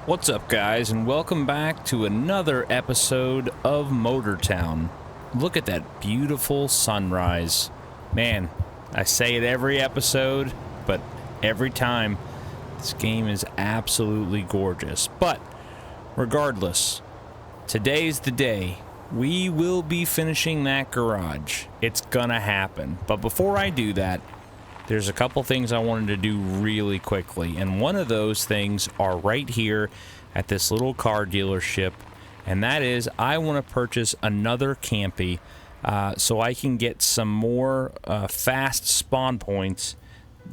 What's up, guys, and welcome back to another episode of Motortown. Look at that beautiful sunrise. Man, I say it every episode, but every time, this game is absolutely gorgeous. But regardless, today's the day. We will be finishing that garage. It's gonna happen. But before I do that, there's a couple things I wanted to do really quickly, and one of those things are right here at this little car dealership, and that is I want to purchase another Campy so I can get some more fast spawn points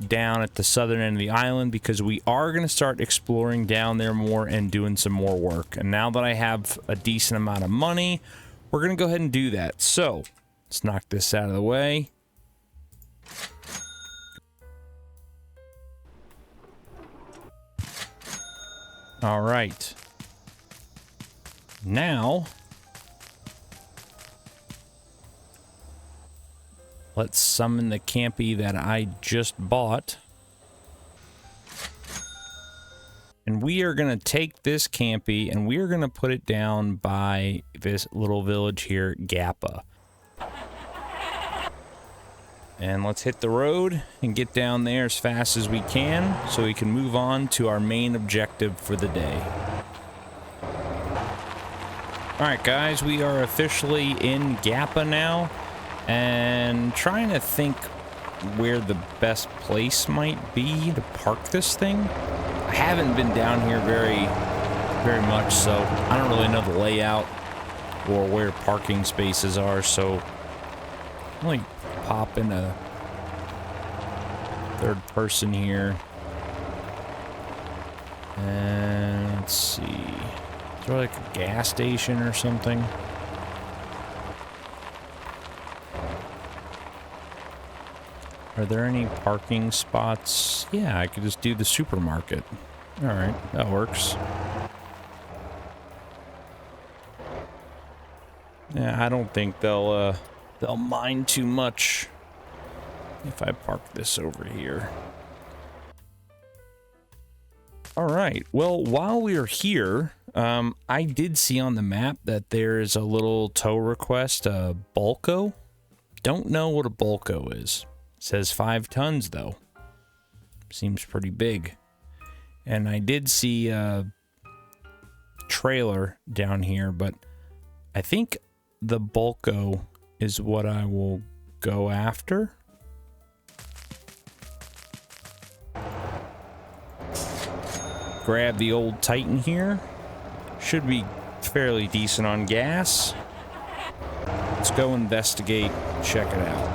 down at the southern end of the island, because we are going to start exploring down there more and doing some more work. And now that I have a decent amount of money, we're going to go ahead and do that. So let's knock this out of the way. All right. Now, let's summon the Campy that I just bought. And we are going to take this Campy and we are going to put it down by this little village here, Gapa. And let's hit the road and get down there as fast as we can so we can move on to our main objective for the day. Alright guys, we are officially in Gapa now, and trying to think where the best place might be to park this thing. I haven't been down here very much, so I don't really know the layout or where parking spaces are, so I'm like pop in a third person here. And let's see. Is there like a gas station or something? Are there any parking spots? Yeah, I could just do the supermarket. Alright, that works. Yeah, I don't think they'll mind too much if I park this over here. All right, well, while we are here, I did see on the map that there's a little tow request, a Bulko. Don't know what a Bulko is. It says 5 tons, though. Seems pretty big. And I did see a trailer down here, but I think the Bulko is what I will go after. Grab the old Titan here. Should be fairly decent on gas. Let's go investigate, check it out.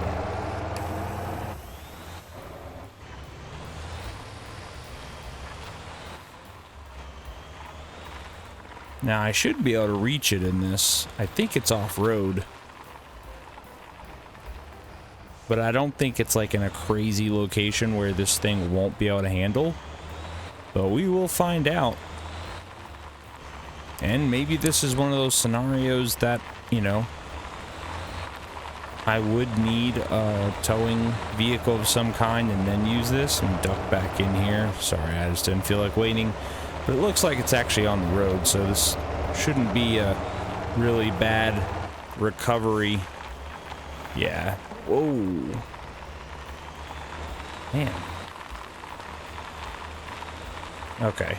Now I should be able to reach it in this. I think it's off-road. But I don't think it's like in a crazy location where this thing won't be able to handle. But we will find out. And maybe this is one of those scenarios that, you know, I would need a towing vehicle of some kind and then use this and duck back in here. Sorry, I just didn't feel like waiting. But it looks like it's actually on the road, so this shouldn't be a really bad recovery. Yeah. Whoa. Man. Okay.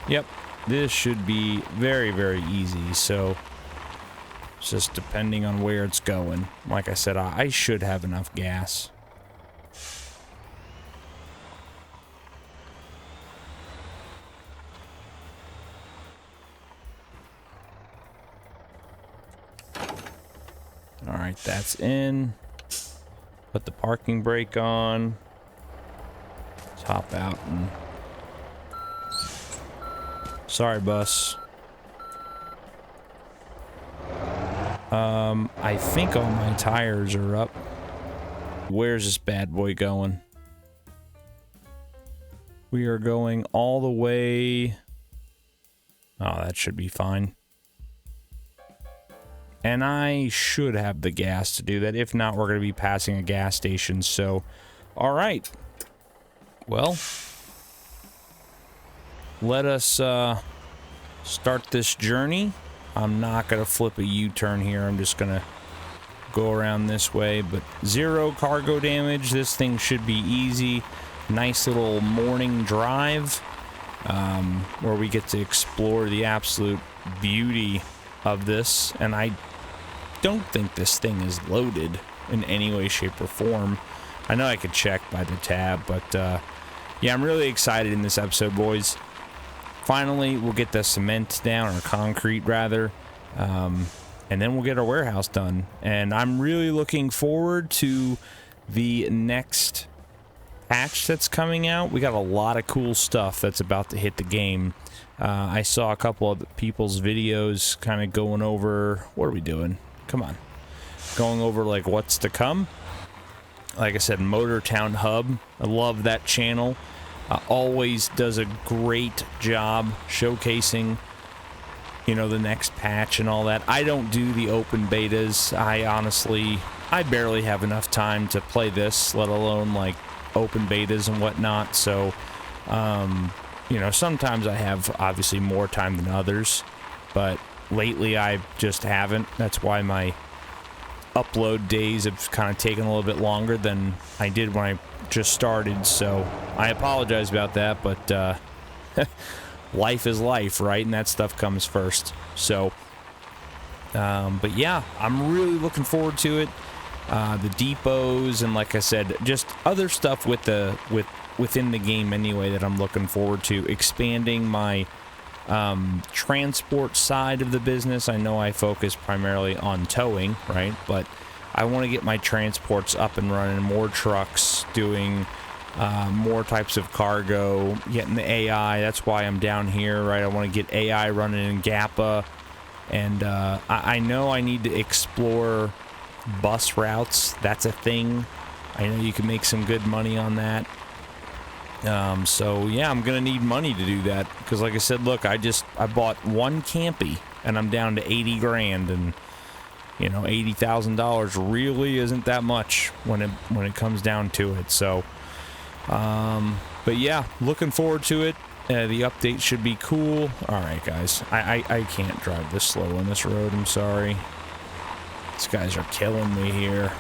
Yep. This should be very, very easy. So, it's just depending on where it's going. Like I said, I should have enough gas. Alright, that's in. Put the parking brake on. Let's hop out and... Sorry, bus. I think all my tires are up. Where's this bad boy going? We are going all the way... Oh, that should be fine. And I should have the gas to do that. If not, we're going to be passing a gas station. So, all right. Well, let us start this journey. I'm not going to flip a U-turn here. I'm just going to go around this way, but 0 cargo damage. This thing should be easy. Nice little morning drive where we get to explore the absolute beauty of this. And I don't think this thing is loaded in any way, shape, or form. I know I could check by the tab, but yeah, I'm really excited in this episode, boys. Finally, we'll get the cement down, or concrete rather, and then we'll get our warehouse done. And I'm really looking forward to the next patch that's coming out. We got a lot of cool stuff that's about to hit the game. I saw a couple of people's videos kind of going over, what are we doing? Come on. Going over like what's to come. Like I said, Motortown Hub. I love that channel. Always does a great job showcasing, you know, the next patch and all that. I don't do the open betas. I barely have enough time to play this, let alone like open betas and whatnot. So, you know, sometimes I have obviously more time than others, but lately I just haven't. That's why my upload days have kind of taken a little bit longer than I did when I just started. So I apologize about that, but life is life, right? And that stuff comes first. So, but yeah, I'm really looking forward to it. The depots and, like I said, just other stuff within the game anyway that I'm looking forward to. Expanding my transport side of the business. I know I focus primarily on towing, right? But I want to get my transports up and running, more trucks, doing more types of cargo, getting the AI. That's why I'm down here, right? I want to get AI running in Gapa. And I know I need to explore bus routes. That's a thing. I know you can make some good money on that. So yeah, I'm gonna need money to do that, because like I said, look, I bought one Campy and I'm down to 80 grand, and you know, $80,000 really isn't that much when it comes down to it. So but yeah, looking forward to it. The update should be cool. All right, guys, I can't drive this slow on this road. I'm sorry. These guys are killing me here.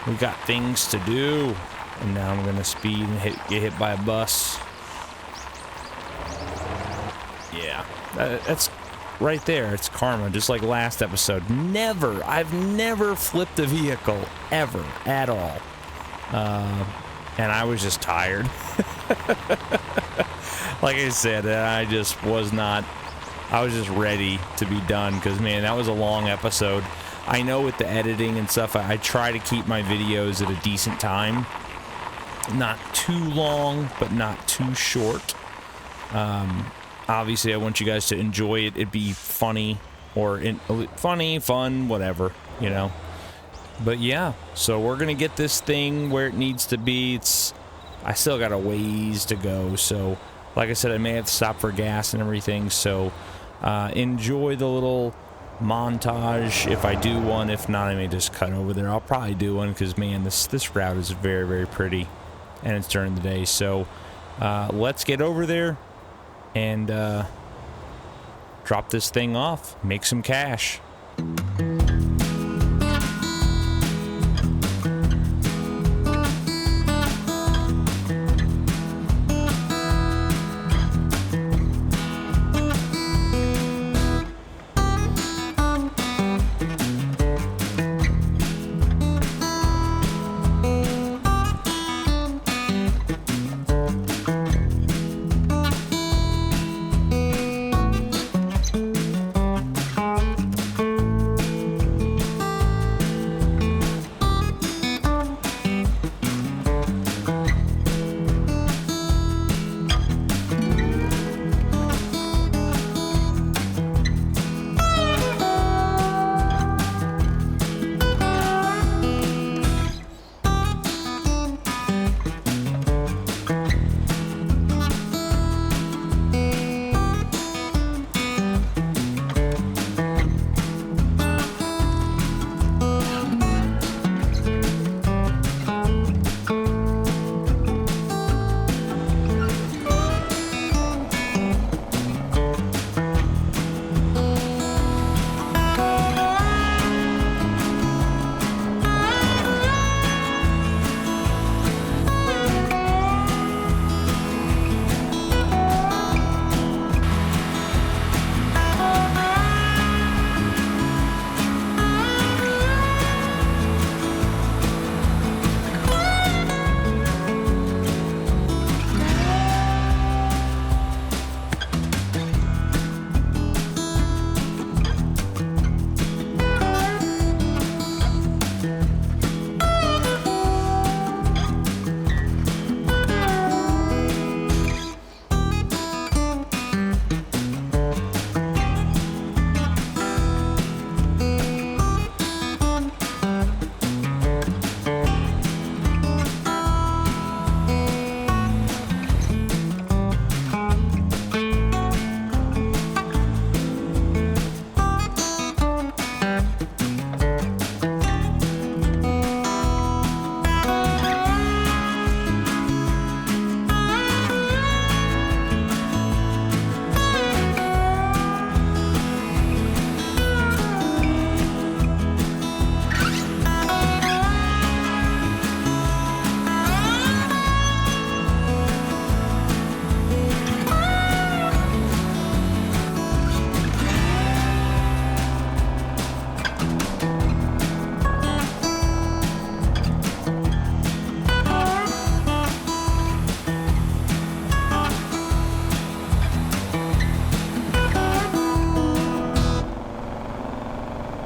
We got things to do. And now I'm gonna speed and get hit by a bus. Yeah, that's right there. It's karma, just like last episode. I've never flipped a vehicle, ever, at all. And I was just tired. Like I said, I was just ready to be done, because, man, that was a long episode. I know with the editing and stuff, I try to keep my videos at a decent time. Not too long, but not too short. Obviously, I want you guys to enjoy it. It'd be funny, or funny, fun, whatever, you know. But yeah, so we're gonna get this thing where it needs to be. I still got a ways to go. So, like I said, I may have to stop for gas and everything. So, enjoy the little montage if I do one. If not, I may just cut over there. I'll probably do one, because, man, this route is very, very pretty. And it's during the day, so let's get over there and drop this thing off, make some cash.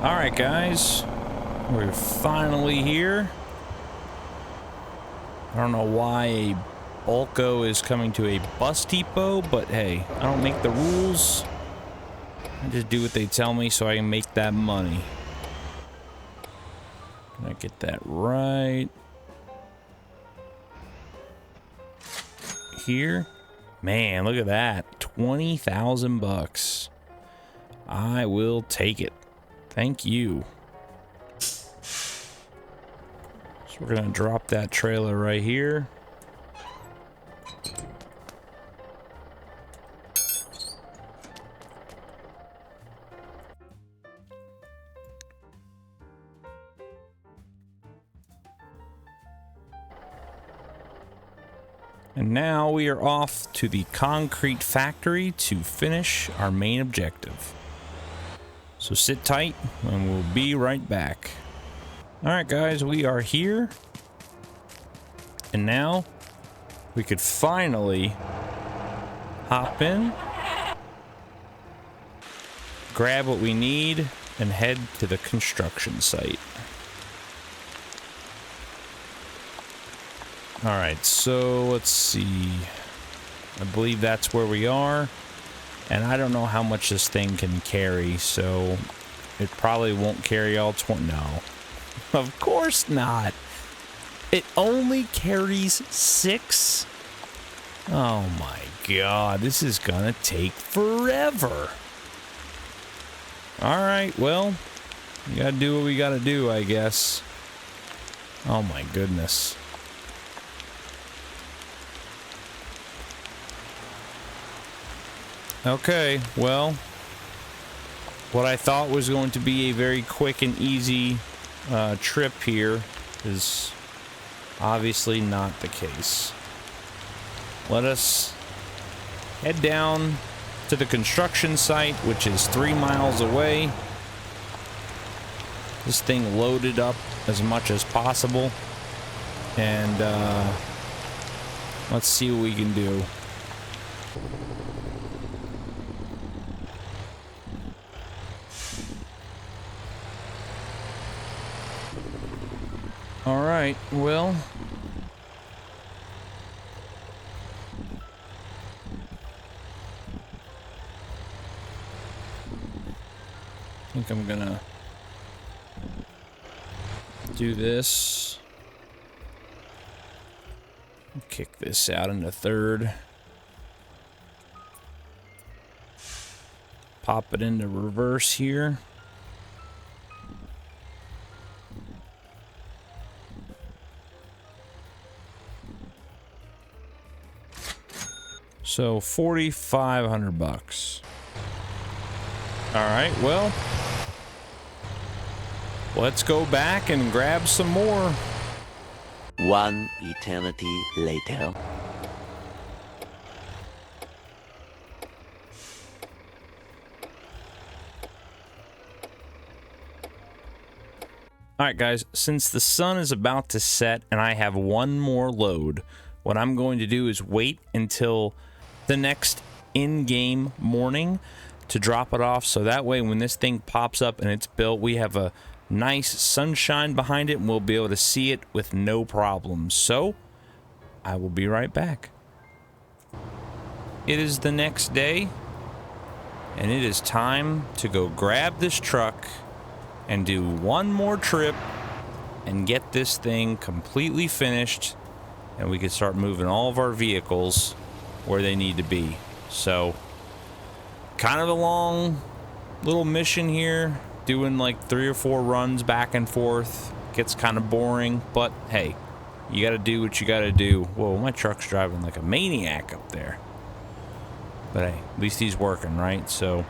Alright, guys. We're finally here. I don't know why a Bulko is coming to a bus depot, but hey, I don't make the rules. I just do what they tell me so I can make that money. Can I get that right? Here? Man, look at that. 20,000 bucks. I will take it. Thank you. So we're gonna drop that trailer right here. And now we are off to the concrete factory to finish our main objective. So sit tight and we'll be right back. Alright guys, we are here. And now we could finally hop in, grab what we need, and head to the construction site. Alright, so let's see. I believe that's where we are. And I don't know how much this thing can carry, so it probably won't carry all 20. No. Of course not. It only carries 6? Oh my god, this is gonna take forever. Alright, well, we gotta do what we gotta do, I guess. Oh my goodness. Okay, well, what I thought was going to be a very quick and easy trip here is obviously not the case. Let us head down to the construction site, which is 3 miles away. This thing loaded up as much as possible, and let's see what we can do. All right, well, I think I'm gonna do this. Kick this out into third. Pop it into reverse here. So 4,500 bucks. All right, well, let's go back and grab some more. One eternity later. All right, guys, since the sun is about to set and I have one more load, what I'm going to do is wait until the next in-game morning to drop it off, so that way when this thing pops up and it's built, we have a nice sunshine behind it and we'll be able to see it with no problems. So I will be right back. It is the next day and it is time to go grab this truck and do one more trip and get this thing completely finished, and we can start moving all of our vehicles where they need to be. So kind of a long little mission here, doing like 3 or 4 runs back and forth. Gets kind of boring, but hey, you gotta do what you gotta do. Whoa, my truck's driving like a maniac up there, but hey, at least he's working, right? So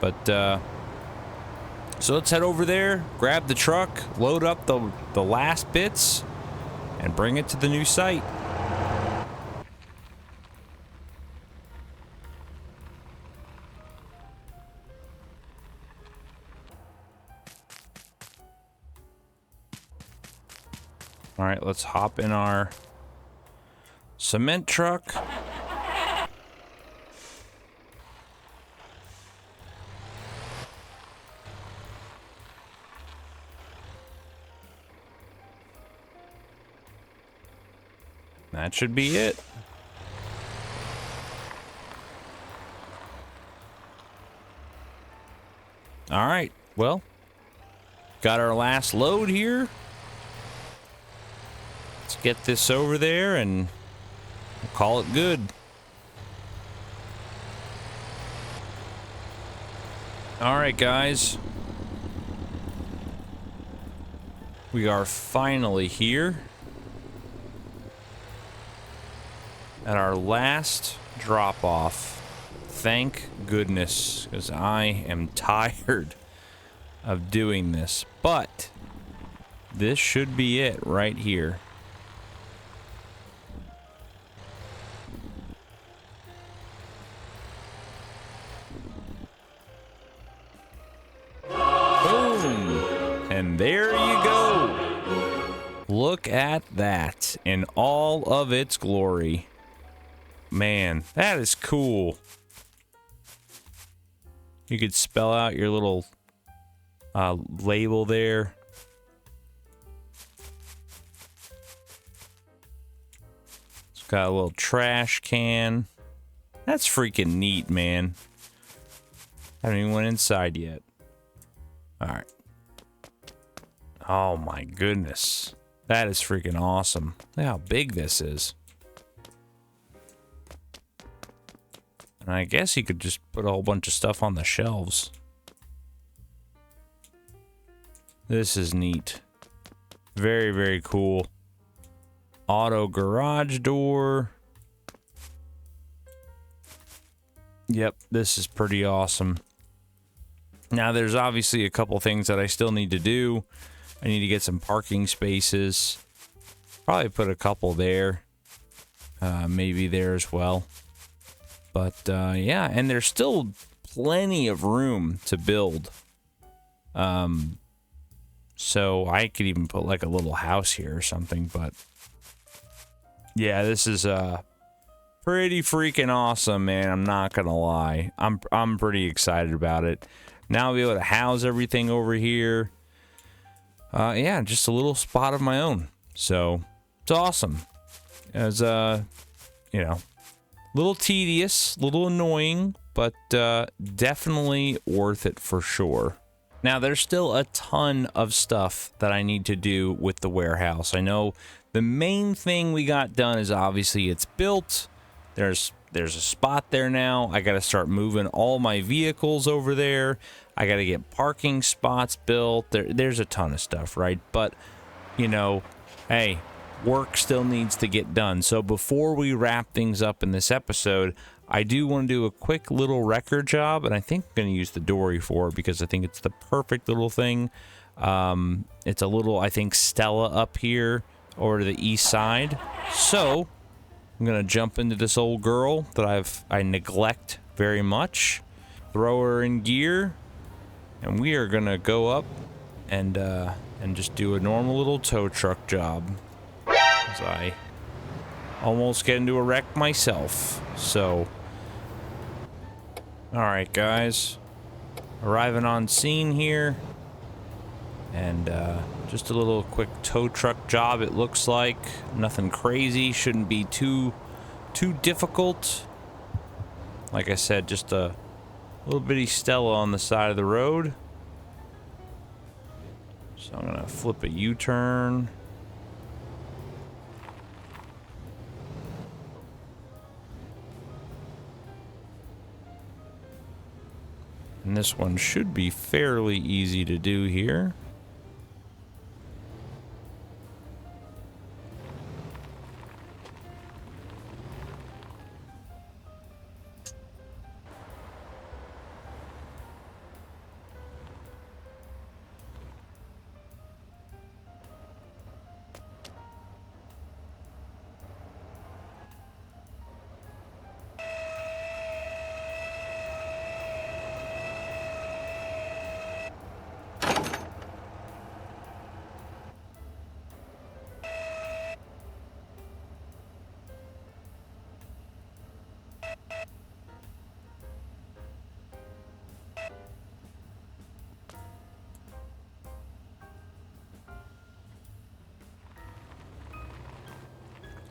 let's head over there, grab the truck, load up the last bits, and bring it to the new site. All right, let's hop in our cement truck. That should be it. All right, well, got our last load here. Let's get this over there and we'll call it good. All right, guys. We are finally here at our last drop-off. Thank goodness, because I am tired of doing this. But this should be it right here. Boom! And there you go. Look at that in all of its glory. Man, that is cool. You could spell out your little label there. It's got a little trash can. That's freaking neat, man. I haven't even went inside yet. All right. Oh my goodness. That is freaking awesome. Look how big this is. And I guess you could just put a whole bunch of stuff on the shelves. This is neat. Very, very cool. Auto garage door. Yep, this is pretty awesome. Now, there's obviously a couple things that I still need to do. I need to get some parking spaces. Probably put a couple there. Maybe there as well. But, yeah, and there's still plenty of room to build. So I could even put like a little house here or something, but yeah, this is pretty freaking awesome, man. I'm not gonna lie. I'm pretty excited about it. Now I'll be able to house everything over here. Yeah, just a little spot of my own. So it's awesome. As you know, little tedious, little annoying, but definitely worth it for sure. Now, there's still a ton of stuff that I need to do with the warehouse. I know the main thing we got done is obviously it's built. There's a spot there now. I got to start moving all my vehicles over there. I got to get parking spots built. There's a ton of stuff, right? But, you know, hey, work still needs to get done. So before we wrap things up in this episode, I do want to do a quick little record job, and I think I'm going to use the dory for it because I think it's the perfect little thing. It's a little, I think, Stella up here over to the east side. So I'm going to jump into this old girl that I neglect very much, throw her in gear, and we are going to go up and just do a normal little tow truck job as I almost get into a wreck myself. So, all right, guys, arriving on scene here, and just a little quick tow truck job. It looks like nothing crazy, shouldn't be too difficult. Like I said, just a little bitty Stella on the side of the road. So I'm gonna flip a U-turn. And this one should be fairly easy to do here.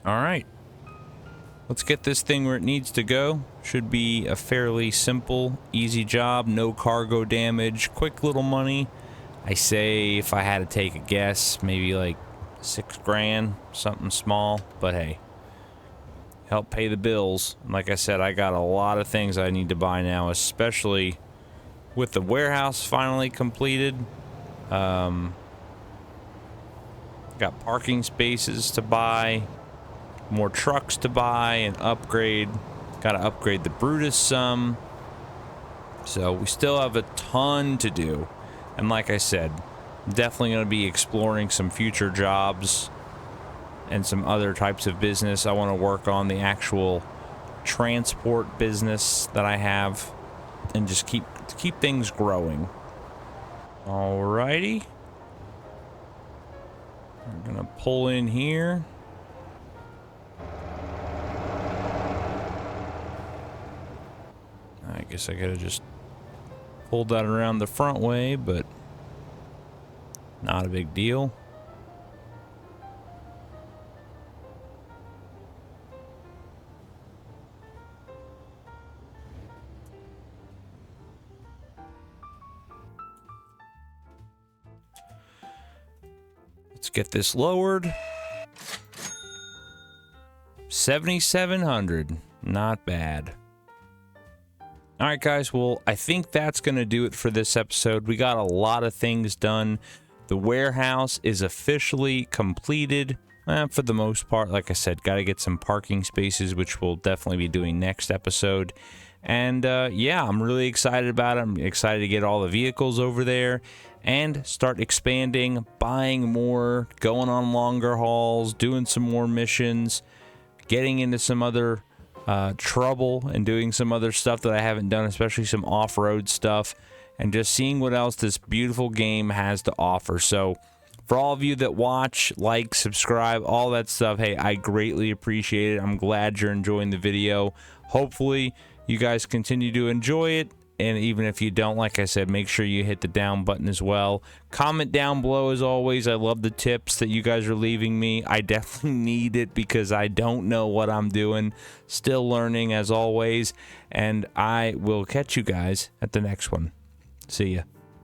All right, let's get this thing where it needs to go. Should be a fairly simple, easy job. No cargo damage, quick little money. I say if I had to take a guess, maybe like 6 grand, something small, but hey, help pay the bills. Like I said, I got a lot of things I need to buy now, especially with the warehouse finally completed. Got parking spaces to buy, more trucks to buy and upgrade. Got to upgrade the Brutus some. So we still have a ton to do. And like I said, definitely going to be exploring some future jobs and some other types of business. I want to work on the actual transport business that I have and just keep things growing. Alrighty. We're going to pull in here. I guess I gotta just pull that around the front way, but not a big deal. Let's get this lowered. 7,700. Not bad. All right, guys. Well, I think that's going to do it for this episode. We got a lot of things done. The warehouse is officially completed for the most part. Like I said, got to get some parking spaces, which we'll definitely be doing next episode. And yeah, I'm really excited about it. I'm excited to get all the vehicles over there and start expanding, buying more, going on longer hauls, doing some more missions, getting into some other trouble and doing some other stuff that I haven't done, especially some off-road stuff, and just seeing what else this beautiful game has to offer. So for all of you that watch, like, subscribe, all that stuff, hey, I greatly appreciate it. I'm glad you're enjoying the video. Hopefully you guys continue to enjoy it. And even if you don't, like I said, make sure you hit the down button as well. Comment down below as always. I love the tips that you guys are leaving me. I definitely need it because I don't know what I'm doing. Still learning as always. And I will catch you guys at the next one. See ya.